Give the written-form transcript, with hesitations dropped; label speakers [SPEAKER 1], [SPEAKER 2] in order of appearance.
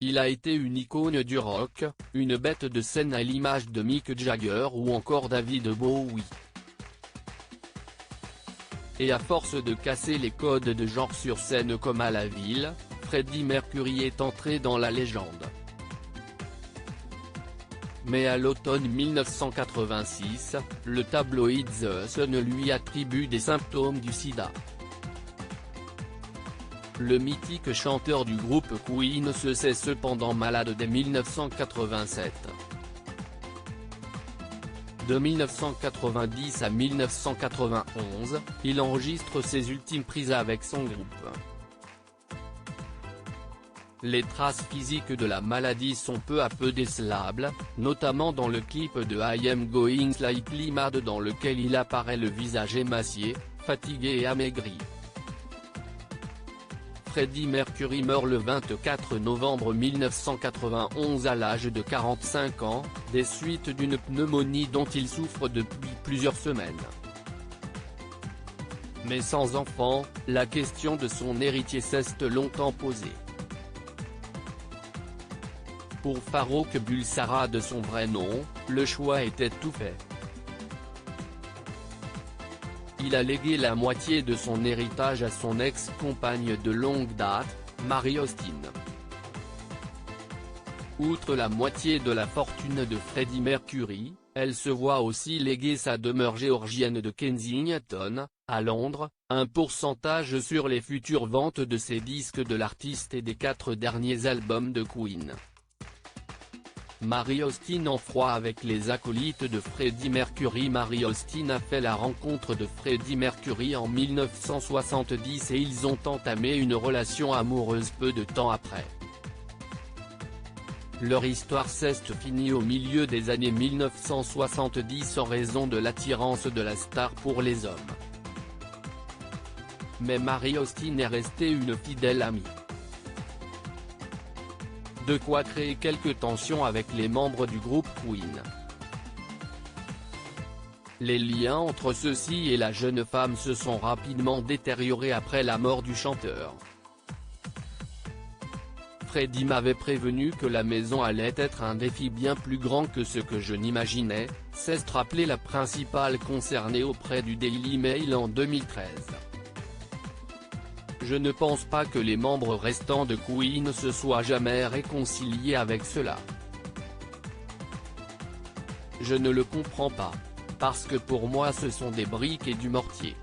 [SPEAKER 1] Il a été une icône du rock, une bête de scène à l'image de Mick Jagger ou encore David Bowie. Et à force de casser les codes de genre sur scène comme à la ville, Freddie Mercury est entré dans la légende. Mais à l'automne 1986, le tabloïd The Sun lui attribue des symptômes du sida. Le mythique chanteur du groupe Queen se sait cependant malade dès 1987. De 1990 à 1991, il enregistre ses ultimes prises avec son groupe. Les traces physiques de la maladie sont peu à peu décelables, notamment dans le clip de I Am Going Slightly Mad dans lequel il apparaît le visage émacié, fatigué et amaigri. Freddie Mercury meurt le 24 novembre 1991 à l'âge de 45 ans, des suites d'une pneumonie dont il souffre depuis plusieurs semaines. Mais sans enfant, la question de son héritier s'est longtemps posée. Pour Farouk Bulsara de son vrai nom, le choix était tout fait. Il a légué la moitié de son héritage à son ex-compagne de longue date, Mary Austin. Outre la moitié de la fortune de Freddie Mercury, elle se voit aussi léguer sa demeure géorgienne de Kensington, à Londres, un pourcentage sur les futures ventes de ses disques de l'artiste et des 4 derniers albums de Queen. Mary Austin en froid avec les acolytes de Freddie Mercury. Mary Austin a fait la rencontre de Freddie Mercury en 1970 et ils ont entamé une relation amoureuse peu de temps après. Leur histoire s'est finie au milieu des années 1970 en raison de l'attirance de la star pour les hommes. Mais Mary Austin est restée une fidèle amie. De quoi créer quelques tensions avec les membres du groupe Queen. Les liens entre ceux-ci et la jeune femme se sont rapidement détériorés après la mort du chanteur. Freddie m'avait prévenu que la maison allait être un défi bien plus grand que ce que je n'imaginais, s'est rappelé la principale concernée auprès du Daily Mail en 2013. Je ne pense pas que les membres restants de Queen se soient jamais réconciliés avec cela. Je ne le comprends pas, parce que pour moi ce sont des briques et du mortier.